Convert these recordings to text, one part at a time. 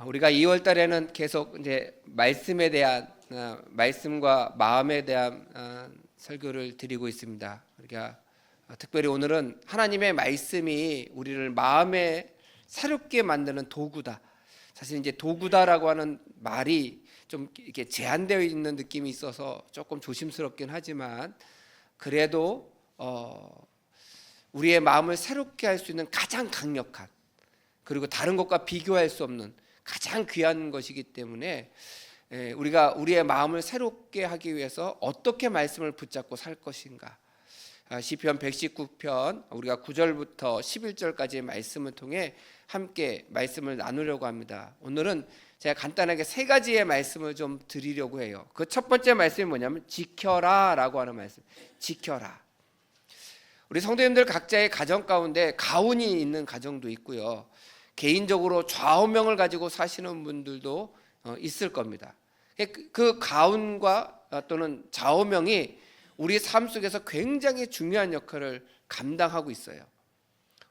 우리가 2월 달에는 계속 이제 말씀에 대한 말씀과 마음에 대한 설교를 드리고 있습니다. 그러니까 특별히 오늘은 하나님의 말씀이 우리를 마음에 새롭게 만드는 도구다. 사실 이제 도구다라고 하는 말이 좀 이렇게 제한되어 있는 느낌이 있어서 조금 조심스럽긴 하지만 그래도 우리의 마음을 새롭게 할 수 있는 가장 강력한, 그리고 다른 것과 비교할 수 없는 가장 귀한 것이기 때문에 우리가 우리의 마음을 새롭게 하기 위해서 어떻게 말씀을 붙잡고 살 것인가, 시편 119편 우리가 9절부터 11절까지의 말씀을 통해 함께 말씀을 나누려고 합니다. 오늘은 제가 간단하게 세 가지의 말씀을 좀 드리려고 해요. 그 첫 번째 말씀이 뭐냐면 지켜라 라고 하는 말씀. 지켜라. 우리 성도님들 각자의 가정 가운데 가훈이 있는 가정도 있고요, 개인적으로 좌우명을 가지고 사시는 분들도 있을 겁니다. 그 가훈과 또는 좌우명이 우리 삶 속에서 굉장히 중요한 역할을 감당하고 있어요.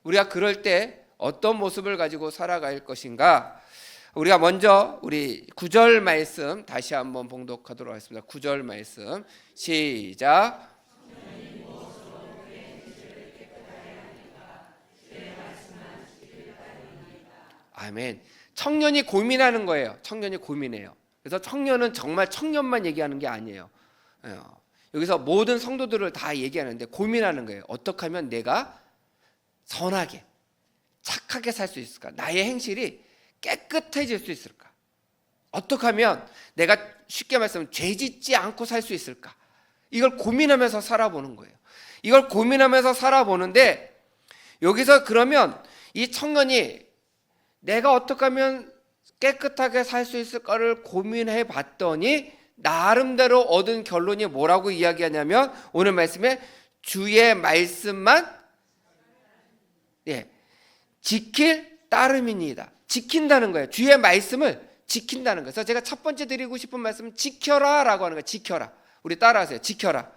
우리가 그럴 때 어떤 모습을 가지고 살아갈 것인가, 우리가 먼저 우리 9절 말씀 다시 한번 봉독하도록 하겠습니다. 9절 말씀 시작. 아멘. 청년이 고민하는 거예요. 청년이 고민해요. 그래서 청년은 정말 청년만 얘기하는 게 아니에요. 여기서 모든 성도들을 다 얘기하는데 고민하는 거예요. 어떻게 하면 내가 선하게 착하게 살 수 있을까? 나의 행실이 깨끗해질 수 있을까? 어떻게 하면 내가 쉽게 말하면 죄 짓지 않고 살 수 있을까? 이걸 고민하면서 살아보는 거예요. 이걸 고민하면서 살아보는데 여기서 그러면 이 청년이 내가 어떻게 하면 깨끗하게 살 수 있을까를 고민해 봤더니 나름대로 얻은 결론이 뭐라고 이야기하냐면 오늘 말씀에 주의 말씀만 지킬 따름이니이다. 지킨다는 거예요. 주의 말씀을 지킨다는 거예요. 그래서 제가 첫 번째 드리고 싶은 말씀은 지켜라 라고 하는 거예요. 지켜라. 우리 따라하세요. 지켜라.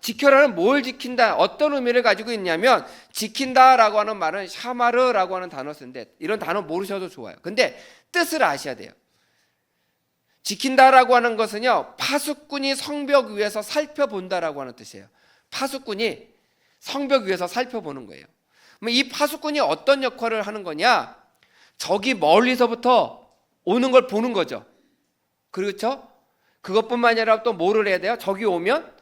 지켜라는 뭘 지킨다, 어떤 의미를 가지고 있냐면, 지킨다라고 하는 말은 샤마르라고 하는 단어 쓰는데 이런 단어 모르셔도 좋아요. 근데 뜻을 아셔야 돼요. 지킨다라고 하는 것은요, 파수꾼이 성벽 위에서 살펴본다라고 하는 뜻이에요. 파수꾼이 성벽 위에서 살펴보는 거예요. 이 파수꾼이 어떤 역할을 하는 거냐, 저기 멀리서부터 오는 걸 보는 거죠. 그렇죠? 그것뿐만 아니라 또 뭐를 해야 돼요? 저기 오면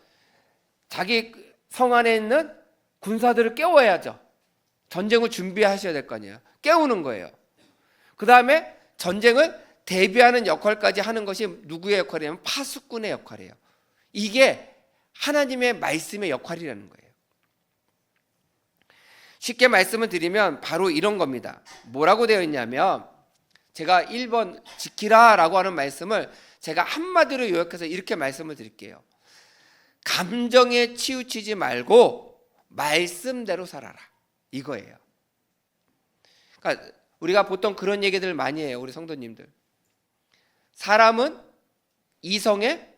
자기 성 안에 있는 군사들을 깨워야죠. 전쟁을 준비하셔야 될 거 아니에요. 깨우는 거예요. 그 다음에 전쟁을 대비하는 역할까지 하는 것이 누구의 역할이냐면 파수꾼의 역할이에요. 이게 하나님의 말씀의 역할이라는 거예요. 쉽게 말씀을 드리면 바로 이런 겁니다. 뭐라고 되어 있냐면, 제가 1번 지키라 라고 하는 말씀을 제가 한마디로 요약해서 이렇게 말씀을 드릴게요. 감정에 치우치지 말고 말씀대로 살아라, 이거예요. 그러니까 우리가 보통 그런 얘기들 많이 해요. 우리 성도님들, 사람은 이성의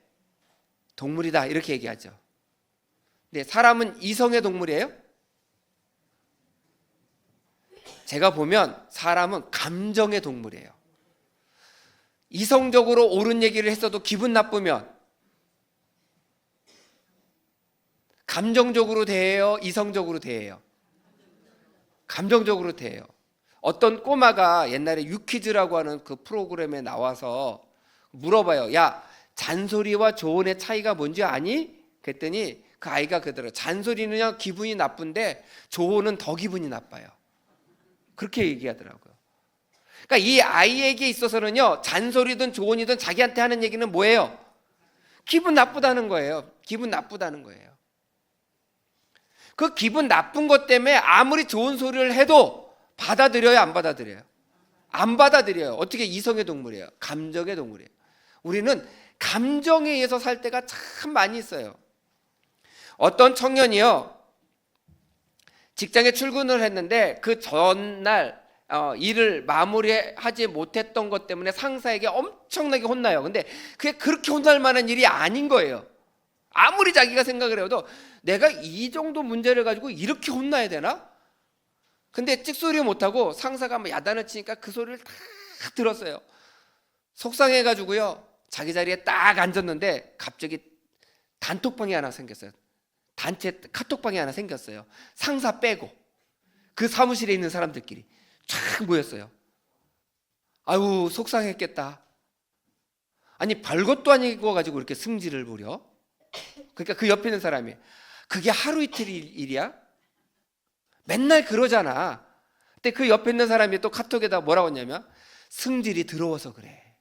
동물이다 이렇게 얘기하죠. 근데 사람은 이성의 동물이에요? 제가 보면 사람은 감정의 동물이에요. 이성적으로 옳은 얘기를 했어도 기분 나쁘면 감정적으로 대해요? 이성적으로 대해요? 감정적으로 대해요. 어떤 꼬마가 옛날에 유퀴즈라고 하는 그 프로그램에 나와서 물어봐요. 야, 잔소리와 조언의 차이가 뭔지 아니? 그랬더니 그 아이가 그러더라고요. 잔소리는요 기분이 나쁜데 조언은 더 기분이 나빠요. 그렇게 얘기하더라고요. 그러니까 이 아이에게 있어서는요, 잔소리든 조언이든 자기한테 하는 얘기는 뭐예요? 기분 나쁘다는 거예요. 기분 나쁘다는 거예요. 그 기분 나쁜 것 때문에 아무리 좋은 소리를 해도 받아들여요, 안 받아들여요? 안 받아들여요. 어떻게? 이성의 동물이에요. 감정의 동물이에요. 우리는 감정에 의해서 살 때가 참 많이 있어요. 어떤 청년이요, 직장에 출근을 했는데 그 전날 일을 마무리하지 못했던 것 때문에 상사에게 엄청나게 혼나요. 근데 그게 그렇게 혼날 만한 일이 아닌 거예요. 아무리 자기가 생각을 해도 내가 이 정도 문제를 가지고 이렇게 혼나야 되나? 근데 찍소리 못하고 상사가 뭐 야단을 치니까 그 소리를 다 들었어요. 속상해가지고요. 자기 자리에 딱 앉았는데 갑자기 단톡방이 하나 생겼어요. 단체 카톡방이 하나 생겼어요. 상사 빼고 그 사무실에 있는 사람들끼리 쫙 모였어요. 아유, 속상했겠다. 아니, 별것도 아니고 가지고 이렇게 승질을 부려? 그러니까 그 옆에 있는 사람이, 그게 하루 이틀 일이야? 맨날 그러잖아. 근데 그 옆에 있는 사람이 또 카톡에다 뭐라고 했냐면, 승질이 더러워서 그래.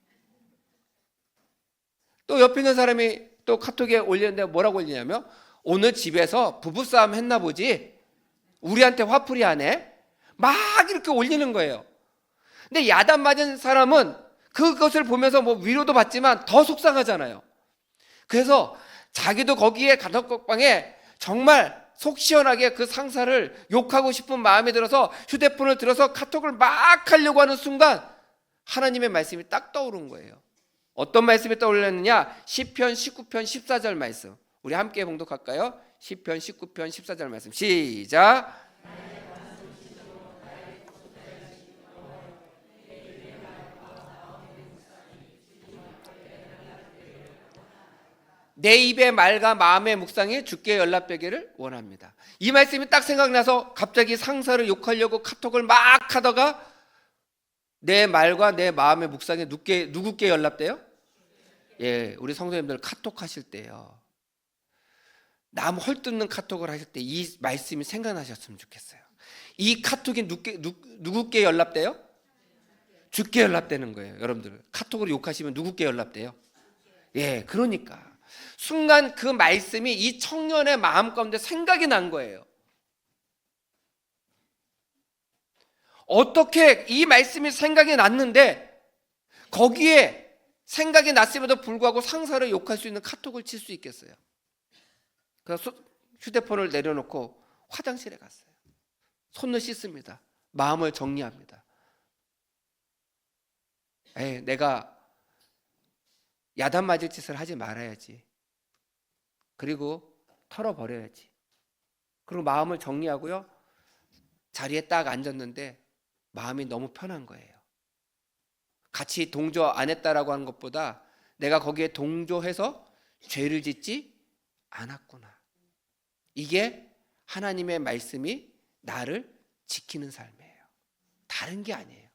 또 옆에 있는 사람이 또 카톡에 올렸는데 뭐라고 올리냐면, 오늘 집에서 부부싸움 했나 보지? 우리한테 화풀이 하네? 막 이렇게 올리는 거예요. 근데 야단 맞은 사람은 그것을 보면서 뭐 위로도 받지만 더 속상하잖아요. 그래서 자기도 거기에 카톡방에 정말 속 시원하게 그 상사를 욕하고 싶은 마음이 들어서 휴대폰을 들어서 카톡을 막 하려고 하는 순간 하나님의 말씀이 딱 떠오른 거예요. 어떤 말씀이 떠올랐느냐? 시편 19편 14절 말씀. 우리 함께 봉독할까요? 시편 19편 14절 말씀. 시작. 내 입의 말과 마음의 묵상이 주께 연락되기를 원합니다. 이 말씀이 딱 생각나서 갑자기 상사를 욕하려고 카톡을 막 하다가 내 말과 내 마음의 묵상이 누구께 연락돼요? 예, 우리 성도님들 카톡 하실 때요, 남 헐뜯는 카톡을 하실 때 이 말씀이 생각나셨으면 좋겠어요. 이 카톡이 누구께 연락돼요? 주께 연락되는 거예요. 여러분들 카톡으로 욕하시면 누구께 연락돼요? 예, 그러니까 순간 그 말씀이 이 청년의 마음 가운데 생각이 난 거예요. 어떻게 이 말씀이 생각이 났는데 거기에 생각이 났음에도 불구하고 상사를 욕할 수 있는 카톡을 칠 수 있겠어요? 그래서 휴대폰을 내려놓고 화장실에 갔어요. 손을 씻습니다. 마음을 정리합니다. 내가 야단 맞을 짓을 하지 말아야지. 그리고 털어버려야지. 그리고 마음을 정리하고요, 자리에 딱 앉았는데 마음이 너무 편한 거예요. 같이 동조 안 했다라고 하는 것보다 내가 거기에 동조해서 죄를 짓지 않았구나. 이게 하나님의 말씀이 나를 지키는 삶이에요. 다른 게 아니에요.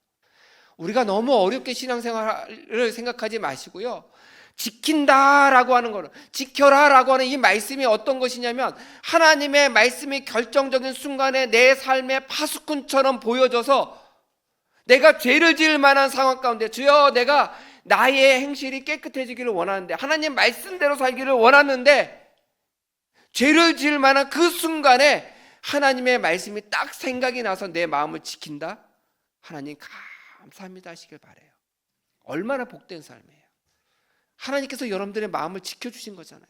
우리가 너무 어렵게 신앙생활을 생각하지 마시고요, 지킨다라고 하는 거는, 지켜라라고 하는 이 말씀이 어떤 것이냐면, 하나님의 말씀이 결정적인 순간에 내 삶의 파수꾼처럼 보여져서 내가 죄를 지을 만한 상황 가운데, 주여 내가 나의 행실이 깨끗해지기를 원하는데, 하나님 말씀대로 살기를 원하는데 죄를 지을 만한 그 순간에 하나님의 말씀이 딱 생각이 나서 내 마음을 지킨다? 하나님 감사합니다 하시길 바라요. 얼마나 복된 삶이에요. 하나님께서 여러분들의 마음을 지켜주신 거잖아요.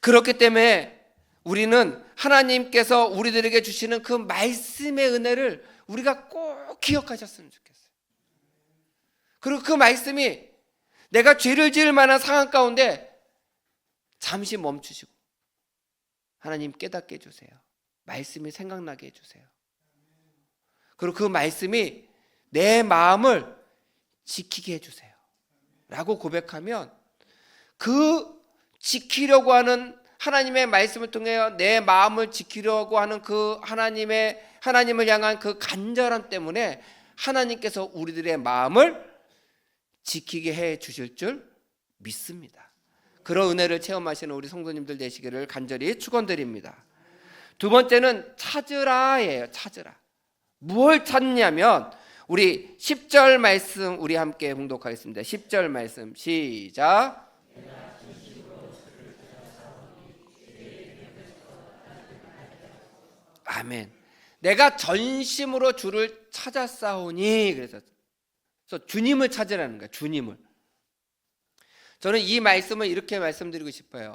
그렇기 때문에 우리는 하나님께서 우리들에게 주시는 그 말씀의 은혜를 우리가 꼭 기억하셨으면 좋겠어요. 그리고 그 말씀이 내가 죄를 지을 만한 상황 가운데 잠시 멈추시고, 하나님 깨닫게 해주세요. 말씀이 생각나게 해주세요. 그리고 그 말씀이 내 마음을 지키게 해주세요 라고 고백하면, 그 지키려고 하는 하나님의 말씀을 통해 내 마음을 지키려고 하는 그 하나님을 향한 그 간절함 때문에 하나님께서 우리들의 마음을 지키게 해 주실 줄 믿습니다. 그런 은혜를 체험하시는 우리 성도님들 되시기를 간절히 축원드립니다. 두 번째는 찾으라예요. 찾으라. 무엇을 찾냐면, 우리 10절 말씀 우리 함께 봉독하겠습니다. 10절 말씀 시작. 아멘. 내가 전심으로 주를 찾았사오니. 그래서 주님을 찾으라는 거예요. 주님을. 저는 이 말씀을 이렇게 말씀드리고 싶어요.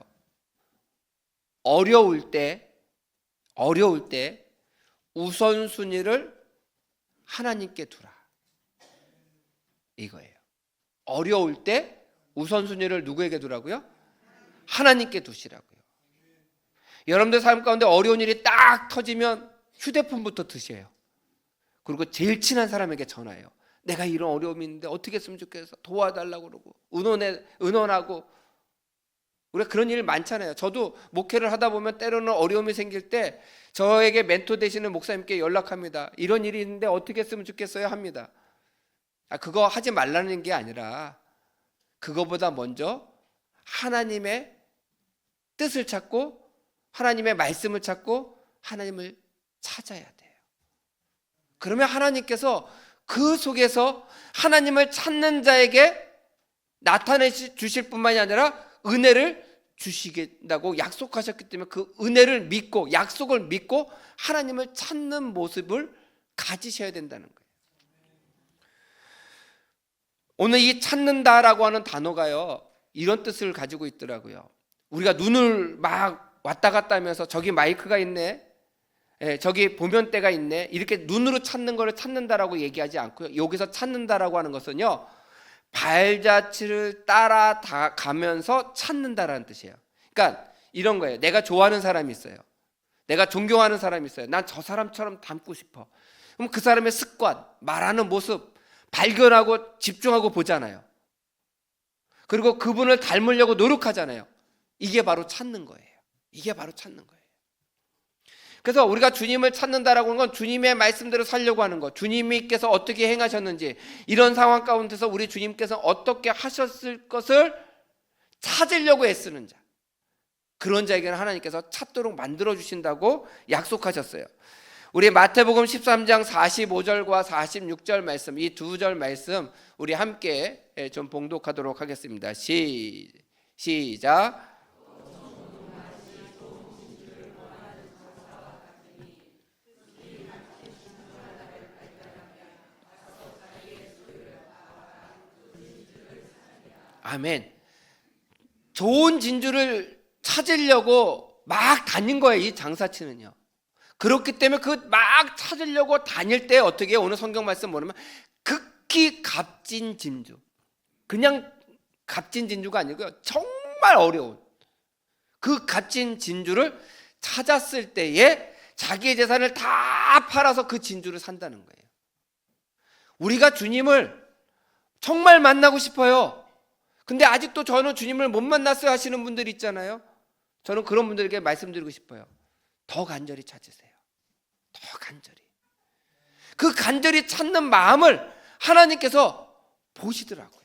어려울 때 우선순위를 하나님께 두라, 이거예요. 어려울 때 우선순위를 누구에게 두라고요? 하나님께 두시라고요. 여러분들 삶 가운데 어려운 일이 딱 터지면 휴대폰부터 드세요. 그리고 제일 친한 사람에게 전화해요. 내가 이런 어려움이 있는데 어떻게 했으면 좋겠어. 도와달라고 그러고 의논하고. 우리가 그런 일 많잖아요. 저도 목회를 하다 보면 때로는 어려움이 생길 때 저에게 멘토 되시는 목사님께 연락합니다. 이런 일이 있는데 어떻게 했으면 좋겠어요 합니다. 그거 하지 말라는 게 아니라 그거보다 먼저 하나님의 뜻을 찾고 하나님의 말씀을 찾고 하나님을 찾아야 돼요. 그러면 하나님께서 그 속에서 하나님을 찾는 자에게 나타내 주실 뿐만이 아니라 은혜를 주시겠다고 약속하셨기 때문에 그 은혜를 믿고 약속을 믿고 하나님을 찾는 모습을 가지셔야 된다는 거예요. 오늘 이 찾는다라고 하는 단어가요, 이런 뜻을 가지고 있더라고요. 우리가 눈을 막 왔다 갔다 하면서 저기 마이크가 있네, 저기 보면대가 있네, 이렇게 눈으로 찾는 거를 찾는다라고 얘기하지 않고요. 여기서 찾는다라고 하는 것은요, 발자취를 따라 가면서 찾는다라는 뜻이에요. 그러니까 이런 거예요. 내가 좋아하는 사람이 있어요. 내가 존경하는 사람이 있어요. 난 저 사람처럼 닮고 싶어. 그럼 그 사람의 습관, 말하는 모습 발견하고 집중하고 보잖아요. 그리고 그분을 닮으려고 노력하잖아요. 이게 바로 찾는 거예요. 이게 바로 찾는 거예요. 그래서 우리가 주님을 찾는다라고 하는 건 주님의 말씀대로 살려고 하는 것, 주님께서 어떻게 행하셨는지, 이런 상황 가운데서 우리 주님께서 어떻게 하셨을 것을 찾으려고 애쓰는 자, 그런 자에게는 하나님께서 찾도록 만들어 주신다고 약속하셨어요. 우리 마태복음 13장 45절과 46절 말씀, 이 두 절 말씀 우리 함께 좀 봉독하도록 하겠습니다. 시작. 아멘. 좋은 진주를 찾으려고 막 다닌 거예요, 이 장사치는요. 그렇기 때문에 그 막 찾으려고 다닐 때 어떻게 해요? 오늘 성경 말씀 뭐냐면 극히 값진 진주, 그냥 값진 진주가 아니고요, 정말 어려운 그 값진 진주를 찾았을 때에 자기의 재산을 다 팔아서 그 진주를 산다는 거예요. 우리가 주님을 정말 만나고 싶어요. 근데 아직도 저는 주님을 못 만났어요 하시는 분들 있잖아요. 저는 그런 분들에게 말씀드리고 싶어요. 더 간절히 찾으세요. 더 간절히. 그 간절히 찾는 마음을 하나님께서 보시더라고요.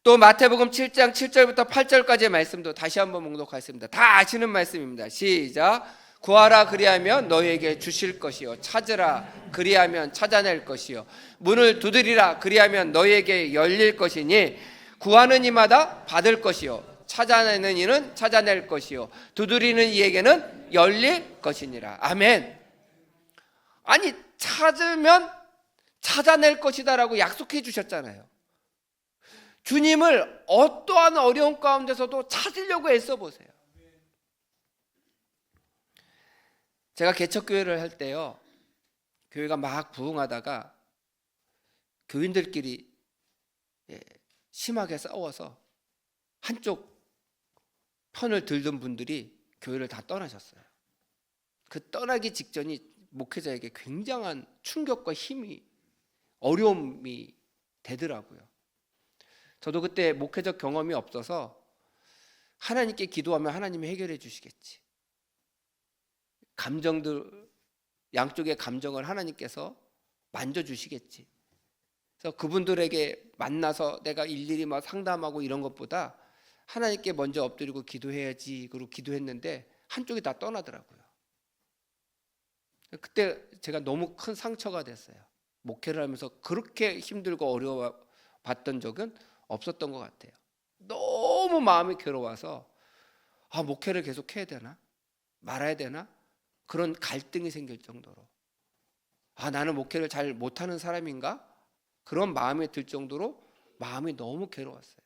또 마태복음 7장 7절부터 8절까지의 말씀도 다시 한번 봉독하겠습니다. 다 아시는 말씀입니다. 시작. 구하라 그리하면 너희에게 주실 것이요, 찾으라 그리하면 찾아낼 것이요, 문을 두드리라 그리하면 너희에게 열릴 것이니 구하는 이마다 받을 것이요, 찾아내는 이는 찾아낼 것이요, 두드리는 이에게는 열릴 것이니라. 아멘. 아니, 찾으면 찾아낼 것이다라고 약속해 주셨잖아요. 주님을 어떠한 어려움 가운데서도 찾으려고 애써 보세요. 제가 개척교회를 할 때요, 교회가 막 부흥하다가 교인들끼리 심하게 싸워서 한쪽 편을 들던 분들이 교회를 다 떠나셨어요. 그 떠나기 직전이 목회자에게 굉장한 충격과 힘이, 어려움이 되더라고요. 저도 그때 목회적 경험이 없어서 하나님께 기도하면 하나님이 해결해 주시겠지, 감정들, 양쪽의 감정을 하나님께서 만져주시겠지. 그래서 그분들에게 만나서 내가 일일이 막 상담하고 이런 것보다 하나님께 먼저 엎드리고 기도해야지, 그리고 기도했는데 한쪽이 다 떠나더라고요. 그때 제가 너무 큰 상처가 됐어요. 목회를 하면서 그렇게 힘들고 어려워봤던 적은 없었던 것 같아요. 너무 마음이 괴로워서 목회를 계속 해야 되나 말아야 되나, 그런 갈등이 생길 정도로, 나는 목회를 잘 못하는 사람인가, 그런 마음이 들 정도로 마음이 너무 괴로웠어요.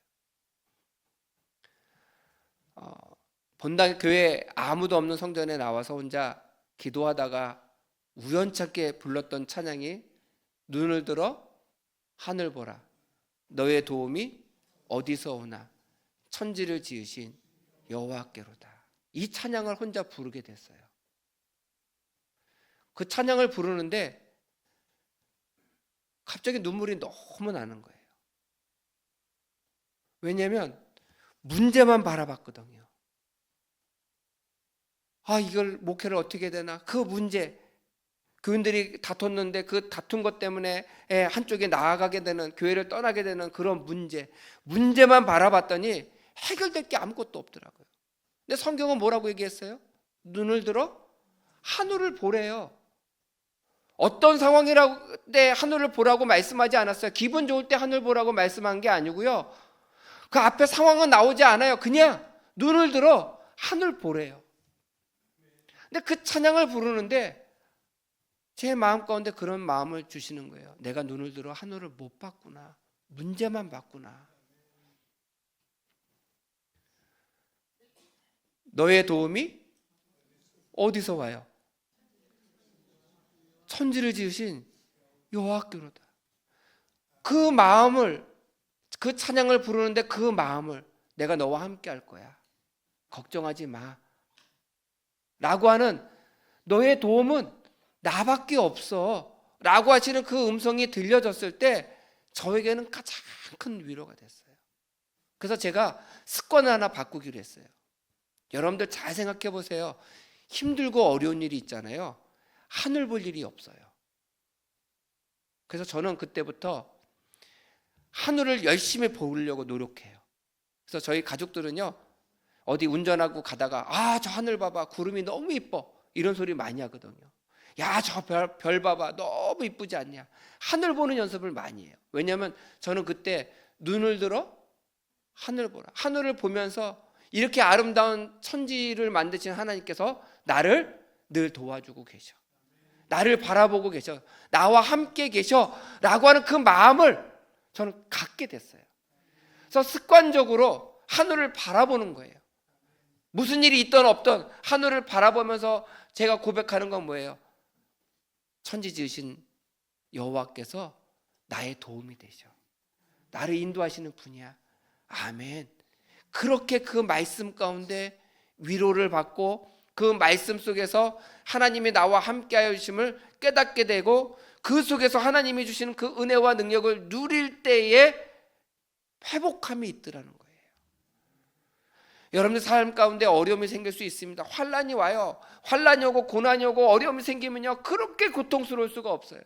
본당 교회 아무도 없는 성전에 나와서 혼자 기도하다가 우연찮게 불렀던 찬양이 눈을 들어 하늘 보라 너의 도움이 어디서 오나 천지를 지으신 여호와께로다. 이 찬양을 혼자 부르게 됐어요. 그 찬양을 부르는데 갑자기 눈물이 너무 나는 거예요. 왜냐하면 문제만 바라봤거든요. 이걸 목회를 어떻게 해야 되나, 그 문제, 교인들이 다퉜는데 그 다툰 것 때문에 한쪽에 나아가게 되는, 교회를 떠나게 되는 그런 문제만 바라봤더니 해결될 게 아무것도 없더라고요. 근데 성경은 뭐라고 얘기했어요? 눈을 들어 하늘을 보래요. 어떤 상황이라고 때 하늘을 보라고 말씀하지 않았어요. 기분 좋을 때 하늘 보라고 말씀한 게 아니고요. 그 앞에 상황은 나오지 않아요. 그냥 눈을 들어 하늘 보래요. 근데 그 찬양을 부르는데 제 마음 가운데 그런 마음을 주시는 거예요. 내가 눈을 들어 하늘을 못 봤구나. 문제만 봤구나. 너의 도움이 어디서 와요? 천지를 지으신 여호와께로다. 그 마음을, 그 찬양을 부르는데 그 마음을, 내가 너와 함께 할 거야, 걱정하지 마 라고 하는, 너의 도움은 나밖에 없어 라고 하시는 그 음성이 들려졌을 때 저에게는 가장 큰 위로가 됐어요. 그래서 제가 습관을 하나 바꾸기로 했어요. 여러분들 잘 생각해 보세요. 힘들고 어려운 일이 있잖아요. 하늘 볼 일이 없어요. 그래서 저는 그때부터 하늘을 열심히 보려고 노력해요. 그래서 저희 가족들은요, 어디 운전하고 가다가 저 하늘 봐봐, 구름이 너무 이뻐, 이런 소리 많이 하거든요. 야, 저 별 봐봐, 너무 이쁘지 않냐. 하늘 보는 연습을 많이 해요. 왜냐하면 저는 그때 눈을 들어 하늘 보라, 하늘을 보면서 이렇게 아름다운 천지를 만드신 하나님께서 나를 늘 도와주고 계셔, 나를 바라보고 계셔, 나와 함께 계셔 라고 하는 그 마음을 저는 갖게 됐어요. 그래서 습관적으로 하늘을 바라보는 거예요. 무슨 일이 있든 없든 하늘을 바라보면서 제가 고백하는 건 뭐예요? 천지 지으신 여호와께서 나의 도움이 되셔, 나를 인도하시는 분이야. 아멘. 그렇게 그 말씀 가운데 위로를 받고 그 말씀 속에서 하나님이 나와 함께하여 주심을 깨닫게 되고, 그 속에서 하나님이 주시는 그 은혜와 능력을 누릴 때에 회복함이 있더라는 거예요. 여러분들 삶 가운데 어려움이 생길 수 있습니다. 환난이 와요. 환난이 오고 고난이 오고 어려움이 생기면요, 그렇게 고통스러울 수가 없어요.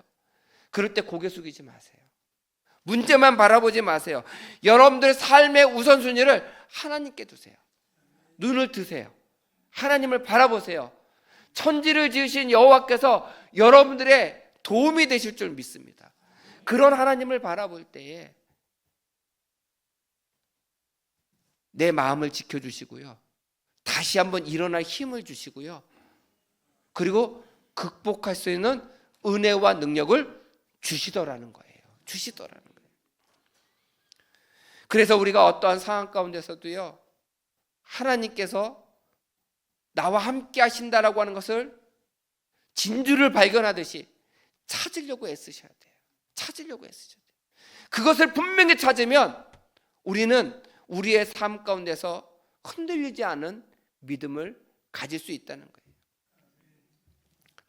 그럴 때 고개 숙이지 마세요. 문제만 바라보지 마세요. 여러분들 삶의 우선순위를 하나님께 두세요. 눈을 드세요. 하나님을 바라보세요. 천지를 지으신 여호와께서 여러분들의 도움이 되실 줄 믿습니다. 그런 하나님을 바라볼 때에 내 마음을 지켜주시고요, 다시 한번 일어날 힘을 주시고요, 그리고 극복할 수 있는 은혜와 능력을 주시더라는 거예요. 주시더라는 거예요. 그래서 우리가 어떠한 상황 가운데서도요, 하나님께서 나와 함께 하신다라고 하는 것을 진주를 발견하듯이 찾으려고 애쓰셔야 돼요. 찾으려고 애쓰셔야 돼요. 그것을 분명히 찾으면 우리는 우리의 삶 가운데서 흔들리지 않은 믿음을 가질 수 있다는 거예요.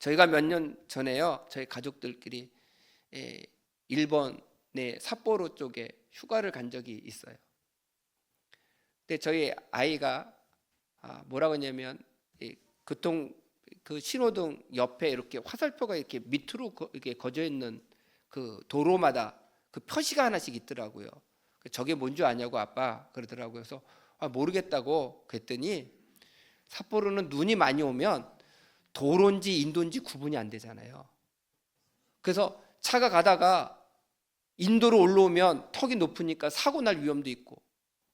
저희가 몇 년 전에요, 저희 가족들끼리 일본의 삿포로 쪽에 휴가를 간 적이 있어요. 근데 저희 아이가 뭐라고 했냐면, 그 신호등 옆에 이렇게 화살표가 이렇게 밑으로 이렇게 거져 있는 그 도로마다 그 표시가 하나씩 있더라고요. 저게 뭔지 아냐고 아빠 그러더라고요. 그래서 모르겠다고 그랬더니, 삿포로는 눈이 많이 오면 도로인지 인도인지 구분이 안 되잖아요. 그래서 차가 가다가 인도로 올라오면 턱이 높으니까 사고 날 위험도 있고,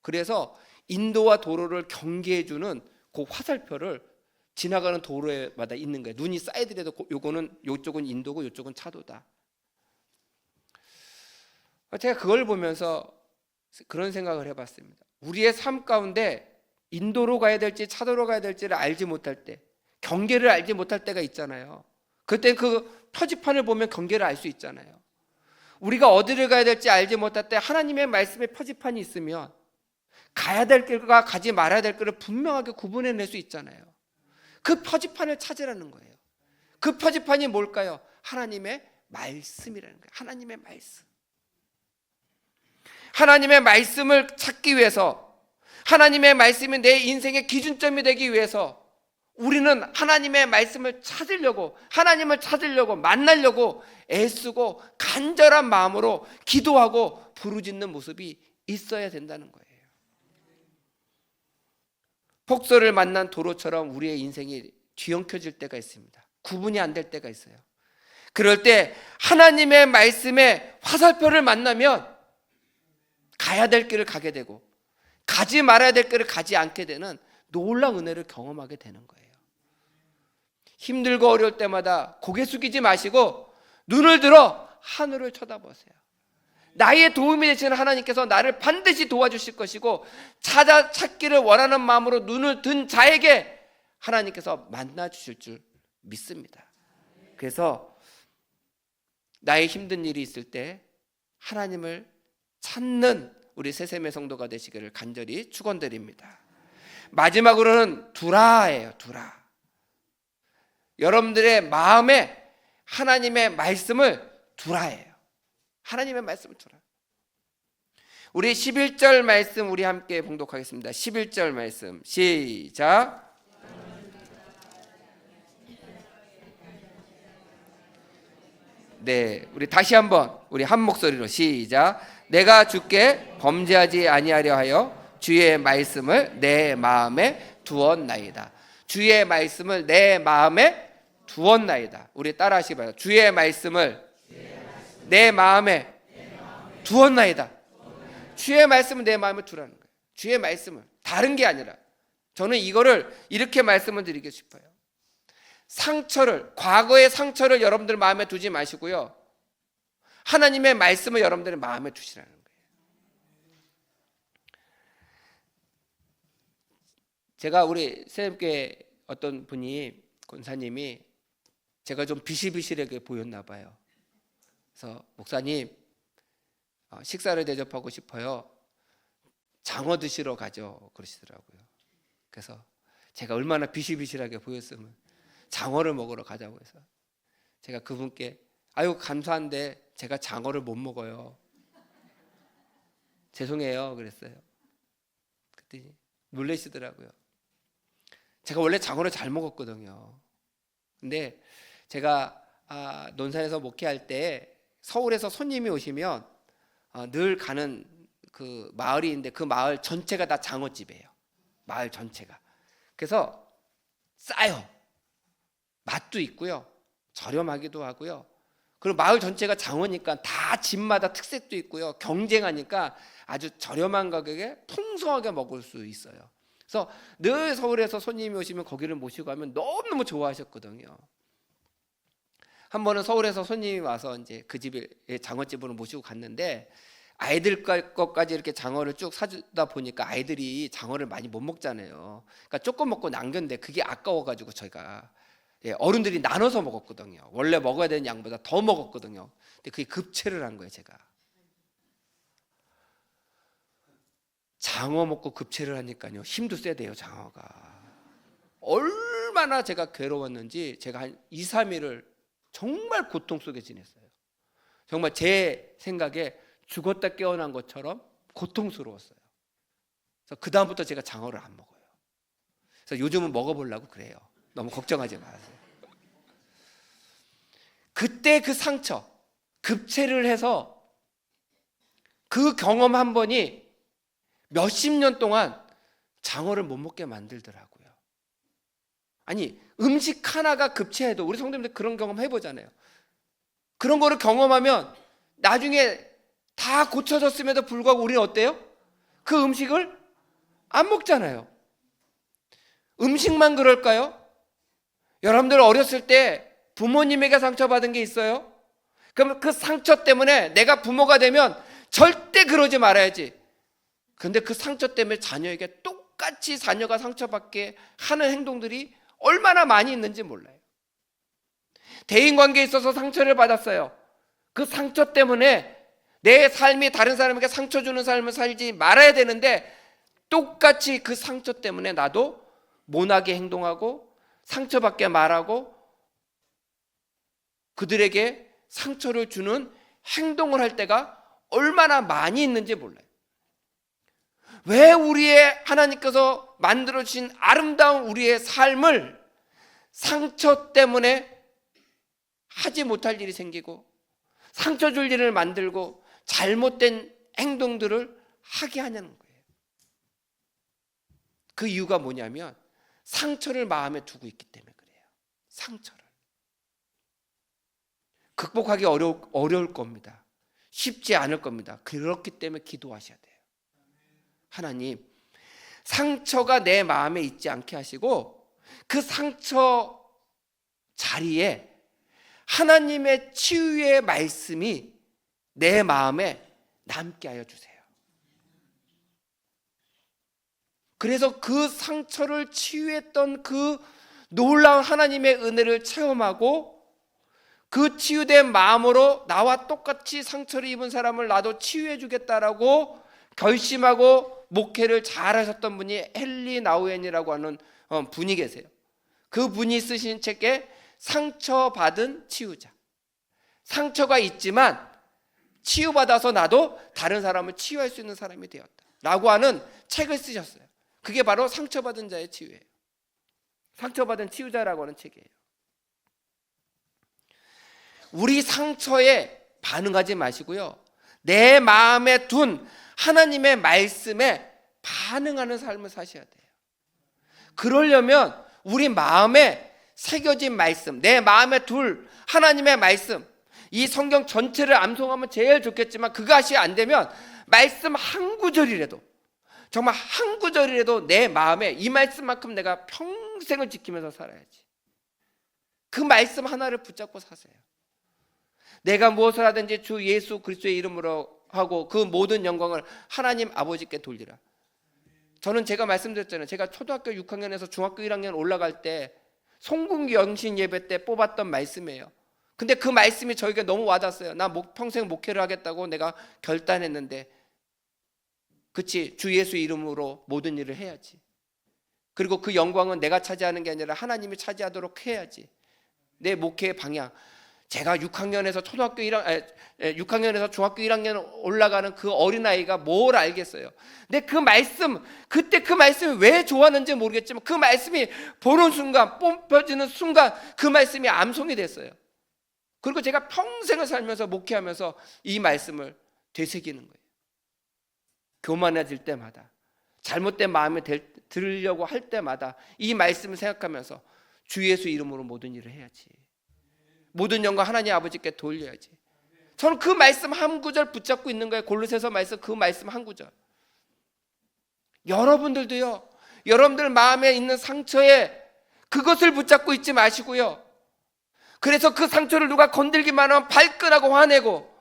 그래서 인도와 도로를 경계해주는 그 화살표를 지나가는 도로마다 있는 거예요. 눈이 쌓이더라도 요거는, 요쪽은 인도고 요쪽은 차도다. 제가 그걸 보면서 그런 생각을 해봤습니다. 우리의 삶 가운데 인도로 가야 될지 차도로 가야 될지를 알지 못할 때, 경계를 알지 못할 때가 있잖아요. 그때 그 표지판을 보면 경계를 알 수 있잖아요. 우리가 어디를 가야 될지 알지 못할 때 하나님의 말씀에 표지판이 있으면 가야 될 길과 가지 말아야 될 길을 분명하게 구분해낼 수 있잖아요. 그 표지판을 찾으라는 거예요. 그 표지판이 뭘까요? 하나님의 말씀이라는 거예요. 하나님의 말씀. 하나님의 말씀을 찾기 위해서, 하나님의 말씀이 내 인생의 기준점이 되기 위해서 우리는 하나님의 말씀을 찾으려고, 하나님을 찾으려고, 만나려고 애쓰고 간절한 마음으로 기도하고 부르짖는 모습이 있어야 된다는 거예요. 폭소를 만난 도로처럼 우리의 인생이 뒤엉켜질 때가 있습니다. 구분이 안 될 때가 있어요. 그럴 때 하나님의 말씀에 화살표를 만나면 가야 될 길을 가게 되고 가지 말아야 될 길을 가지 않게 되는 놀라운 은혜를 경험하게 되는 거예요. 힘들고 어려울 때마다 고개 숙이지 마시고 눈을 들어 하늘을 쳐다보세요. 나의 도움이 되시는 하나님께서 나를 반드시 도와주실 것이고 찾기를 원하는 마음으로 눈을 든 자에게 하나님께서 만나 주실 줄 믿습니다. 그래서 나의 힘든 일이 있을 때 하나님을 찾는 우리 새샘의 성도가 되시기를 간절히 축원드립니다. 마지막으로는 두라예요. 두라. 여러분들의 마음에 하나님의 말씀을 두라예요. 하나님의 말씀을 두라. 우리 11절 말씀 우리 함께 봉독하겠습니다. 11절 말씀 시작. 네, 우리 다시 한번 우리 한 목소리로 시작. 내가 주께 범죄하지 아니하려 하여 주의 말씀을 내 마음에 두었나이다. 주의 말씀을 내 마음에 두었나이다. 우리 따라하시 봐요. 주의 말씀을 내 마음에 두었나이다. 주의 말씀을 내 마음에 두라는 거예요. 주의 말씀을, 다른 게 아니라. 저는 이거를 이렇게 말씀을 드리고 싶어요. 상처를, 과거의 상처를 여러분들 마음에 두지 마시고요, 하나님의 말씀을 여러분들의 마음에 두시라는 거예요. 제가 우리 새롭게 어떤 분이, 권사님이 제가 좀 비실비실하게 보였나 봐요. 그래서 목사님, 식사를 대접하고 싶어요. 장어 드시러 가죠. 그러시더라고요. 그래서 제가 얼마나 비실비실하게 보였으면 장어를 먹으러 가자고 해서 제가 그분께 아유 감사한데 제가 장어를 못 먹어요. 죄송해요. 그랬어요. 그랬더니 놀라시더라고요. 제가 원래 장어를 잘 먹었거든요. 근데 제가 논산에서 목회할 때 서울에서 손님이 오시면 늘 가는 그 마을이 있는데 그 마을 전체가 다 장어집이에요. 마을 전체가. 그래서 싸요. 맛도 있고요. 저렴하기도 하고요. 그리고 마을 전체가 장어니까 다 집마다 특색도 있고요. 경쟁하니까 아주 저렴한 가격에 풍성하게 먹을 수 있어요. 그래서 늘 서울에서 손님이 오시면 거기를 모시고 가면 너무너무 좋아하셨거든요. 한 번은 서울에서 손님이 와서 이제 그 집에 장어집으로 모시고 갔는데 아이들 것까지 이렇게 장어를 쭉 사주다 보니까 아이들이 장어를 많이 못 먹잖아요. 그러니까 조금 먹고 남겼는데 그게 아까워가지고 저희가 어른들이 나눠서 먹었거든요. 원래 먹어야 되는 양보다 더 먹었거든요. 근데 그게 급체를 한 거예요. 제가 장어 먹고 급체를 하니까요 힘도 세대요. 장어가 얼마나 제가 괴로웠는지 제가 한 2, 3일을 정말 고통 속에 지냈어요. 정말 제 생각에 죽었다 깨어난 것처럼 고통스러웠어요. 그래서 그 다음부터 제가 장어를 안 먹어요. 그래서 요즘은 먹어보려고 그래요. 너무 걱정하지 마세요. 그때 그 상처, 급체를 해서 그 경험 한 번이 몇십 년 동안 장어를 못 먹게 만들더라고요. 아니 음식 하나가 급체해도 우리 성도님들 그런 경험 해보잖아요. 그런 거를 경험하면 나중에 다 고쳐졌음에도 불구하고 우리는 어때요? 그 음식을 안 먹잖아요. 음식만 그럴까요? 여러분들 어렸을 때 부모님에게 상처받은 게 있어요? 그럼 그 상처 때문에 내가 부모가 되면 절대 그러지 말아야지. 근데 그 상처 때문에 자녀에게 똑같이 자녀가 상처받게 하는 행동들이 얼마나 많이 있는지 몰라요. 대인관계에 있어서 상처를 받았어요. 그 상처 때문에 내 삶이 다른 사람에게 상처 주는 삶을 살지 말아야 되는데 똑같이 그 상처 때문에 나도 모나게 행동하고 상처받게 말하고 그들에게 상처를 주는 행동을 할 때가 얼마나 많이 있는지 몰라요. 왜 우리의 하나님께서 만들어주신 아름다운 우리의 삶을 상처 때문에 하지 못할 일이 생기고 상처 줄 일을 만들고 잘못된 행동들을 하게 하냐는 거예요. 그 이유가 뭐냐면 상처를 마음에 두고 있기 때문에 그래요. 상처를 극복하기 어려울 겁니다. 쉽지 않을 겁니다. 그렇기 때문에 기도하셔야 돼요. 하나님, 상처가 내 마음에 있지 않게 하시고 그 상처 자리에 하나님의 치유의 말씀이 내 마음에 남게 하여 주세요. 그래서 그 상처를 치유했던 그 놀라운 하나님의 은혜를 체험하고 그 치유된 마음으로 나와 똑같이 상처를 입은 사람을 나도 치유해 주겠다라고 결심하고 목회를 잘하셨던 분이 헨리 나우엔이라고 하는 분이 계세요. 그 분이 쓰신 책에 상처받은 치유자, 상처가 있지만 치유받아서 나도 다른 사람을 치유할 수 있는 사람이 되었다 라고 하는 책을 쓰셨어요. 그게 바로 상처받은 자의 치유예요. 상처받은 치유자라고 하는 책이에요. 우리 상처에 반응하지 마시고요, 내 마음에 둔 하나님의 말씀에 반응하는 삶을 사셔야 돼요. 그러려면 우리 마음에 새겨진 말씀, 내 마음에 둘 하나님의 말씀, 이 성경 전체를 암송하면 제일 좋겠지만 그것이 안 되면 말씀 한 구절이라도, 정말 한 구절이라도 내 마음에 이 말씀만큼 내가 평생을 지키면서 살아야지. 그 말씀 하나를 붙잡고 사세요. 내가 무엇을 하든지 주 예수 그리스도의 이름으로 하고 그 모든 영광을 하나님 아버지께 돌리라. 저는 제가 말씀드렸잖아요. 제가 초등학교 6학년에서 중학교 1학년 올라갈 때 송궁기 영신 예배 때 뽑았던 말씀이에요. 근데 그 말씀이 저에게 너무 와닿았어요. 나 평생 목회를 하겠다고 내가 결단했는데, 그치, 주 예수 이름으로 모든 일을 해야지. 그리고 그 영광은 내가 차지하는 게 아니라 하나님이 차지하도록 해야지. 내 목회의 방향. 제가 6학년에서 6학년에서 중학교 1학년 올라가는 그 어린아이가 뭘 알겠어요. 근데 그 말씀, 그때 그 말씀이 왜 좋았는지 모르겠지만 그 말씀이 보는 순간, 뽑혀지는 순간 그 말씀이 암송이 됐어요. 그리고 제가 평생을 살면서 목회하면서 이 말씀을 되새기는 거예요. 교만해질 때마다, 잘못된 마음에 들으려고 할 때마다 이 말씀을 생각하면서 주 예수 이름으로 모든 일을 해야지. 모든 영광 하나님 아버지께 돌려야지. 저는 그 말씀 한 구절 붙잡고 있는 거예요. 골로새서 말씀, 그 말씀 한 구절. 여러분들도요, 여러분들 마음에 있는 상처에 그것을 붙잡고 있지 마시고요, 그래서 그 상처를 누가 건들기만 하면 발끈하고 화내고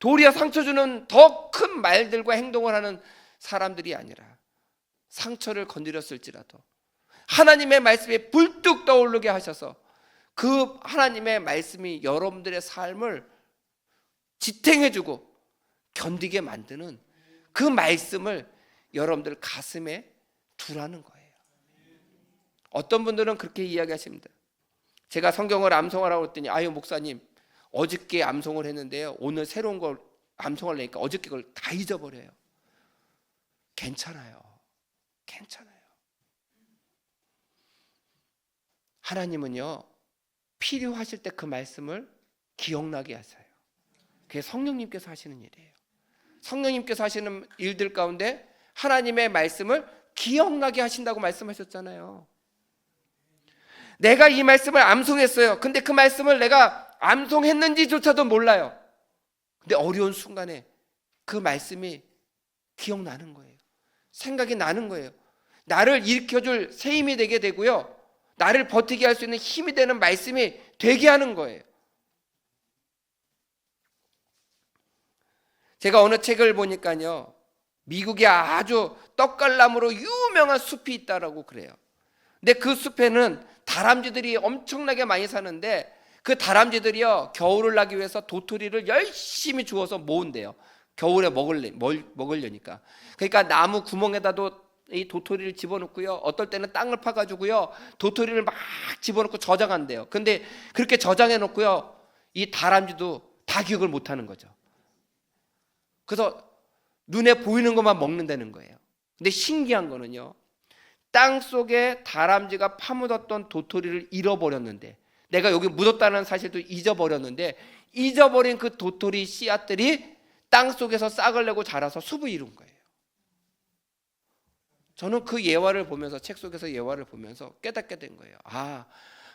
도리어 상처 주는 더 큰 말들과 행동을 하는 사람들이 아니라, 상처를 건드렸을지라도 하나님의 말씀이 불뚝 떠오르게 하셔서 그 하나님의 말씀이 여러분들의 삶을 지탱해주고 견디게 만드는 그 말씀을 여러분들 가슴에 두라는 거예요. 어떤 분들은 그렇게 이야기하십니다. 제가 성경을 암송하라고 했더니, 아유 목사님, 어저께 암송을 했는데요, 오늘 새로운 걸 암송하려니까 어저께 걸 다 잊어버려요. 괜찮아요. 하나님은요, 필요하실 때 그 말씀을 기억나게 하세요. 그게 성령님께서 하시는 일이에요. 성령님께서 하시는 일들 가운데 하나님의 말씀을 기억나게 하신다고 말씀하셨잖아요. 내가 이 말씀을 암송했어요. 근데 그 말씀을 내가 암송했는지조차도 몰라요. 근데 어려운 순간에 그 말씀이 기억나는 거예요. 생각이 나는 거예요. 나를 일으켜줄 새 힘이 되게 되고요, 나를 버티게 할 수 있는 힘이 되는 말씀이 되게 하는 거예요. 제가 어느 책을 보니까요, 미국에 아주 떡갈나무로 유명한 숲이 있다라고 그래요. 근데 그 숲에는 다람쥐들이 엄청나게 많이 사는데, 그 다람쥐들이요, 겨울을 나기 위해서 도토리를 열심히 주워서 모은대요. 겨울에 먹으려니까. 그러니까 나무 구멍에다도 이 도토리를 집어넣고요, 어떨 때는 땅을 파가지고요, 도토리를 막 집어넣고 저장한대요. 근데 그렇게 저장해 놓고요, 이 다람쥐도 다 기억을 못하는 거죠. 그래서 눈에 보이는 것만 먹는다는 거예요. 근데 신기한 거는요, 땅 속에 다람쥐가 파묻었던 도토리를 잃어버렸는데, 내가 여기 묻었다는 사실도 잊어버렸는데, 잊어버린 그 도토리 씨앗들이 땅 속에서 싹을 내고 자라서 숲을 이룬 거예요. 저는 그 예화를 보면서, 책 속에서 예화를 보면서 깨닫게 된 거예요. 아,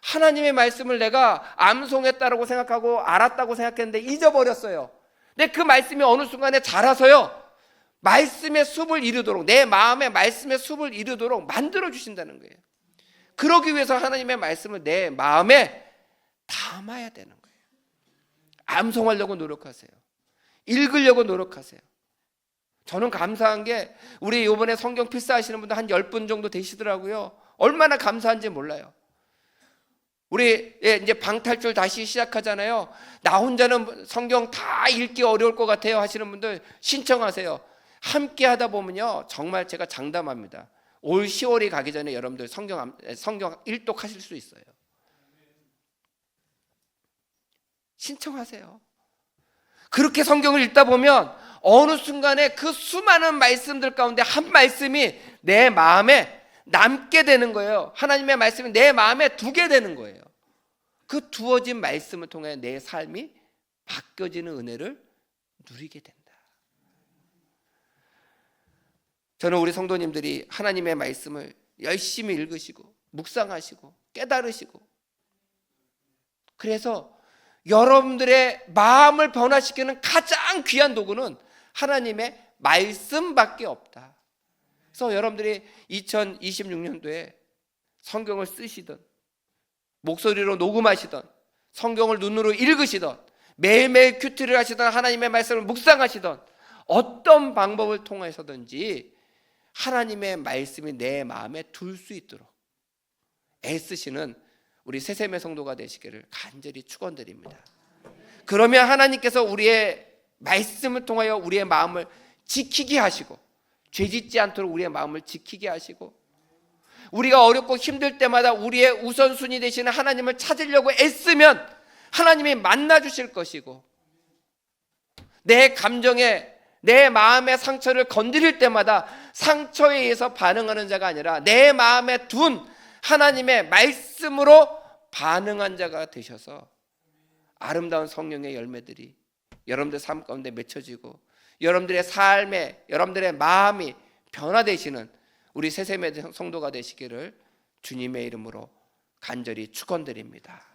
하나님의 말씀을 내가 암송했다고 생각하고 알았다고 생각했는데 잊어버렸어요. 근데 그 말씀이 어느 순간에 자라서요, 말씀의 숲을 이루도록, 내 마음에 말씀의 숲을 이루도록 만들어 주신다는 거예요. 그러기 위해서 하나님의 말씀을 내 마음에 담아야 되는 거예요. 암송하려고 노력하세요. 읽으려고 노력하세요. 저는 감사한 게, 우리 이번에 성경 필사하시는 분들 한 10분 정도 되시더라고요. 얼마나 감사한지 몰라요. 우리 이제 방탈출 다시 시작하잖아요. 나 혼자는 성경 다 읽기 어려울 것 같아요 하시는 분들 신청하세요. 함께 하다 보면요, 정말 제가 장담합니다. 올 10월이 가기 전에 여러분들 성경 1독 하실 수 있어요. 신청하세요. 그렇게 성경을 읽다 보면 어느 순간에 그 수많은 말씀들 가운데 한 말씀이 내 마음에 남게 되는 거예요. 하나님의 말씀이 내 마음에 두게 되는 거예요. 그 두어진 말씀을 통해 내 삶이 바뀌어지는 은혜를 누리게 된다. 저는 우리 성도님들이 하나님의 말씀을 열심히 읽으시고 묵상하시고 깨달으시고, 그래서 여러분들의 마음을 변화시키는 가장 귀한 도구는 하나님의 말씀밖에 없다. 그래서 여러분들이 2026년도에 성경을 쓰시든, 목소리로 녹음하시든, 성경을 눈으로 읽으시든, 매일매일 큐티를 하시든, 하나님의 말씀을 묵상하시든, 어떤 방법을 통해서든지 하나님의 말씀이 내 마음에 둘 수 있도록 애쓰시는 우리 새샘의 성도가 되시기를 간절히 축원드립니다. 그러면 하나님께서 우리의 말씀을 통하여 우리의 마음을 지키게 하시고, 죄짓지 않도록 우리의 마음을 지키게 하시고, 우리가 어렵고 힘들 때마다 우리의 우선순위 되시는 하나님을 찾으려고 애쓰면 하나님이 만나 주실 것이고, 내 감정에, 내 마음의 상처를 건드릴 때마다 상처에 의해서 반응하는 자가 아니라 내 마음에 둔 하나님의 말씀으로 반응한 자가 되셔서 아름다운 성령의 열매들이 여러분들 삶 가운데 맺혀지고, 여러분들의 삶에, 여러분들의 마음이 변화되시는 우리 새샘의 성도가 되시기를 주님의 이름으로 간절히 축원드립니다.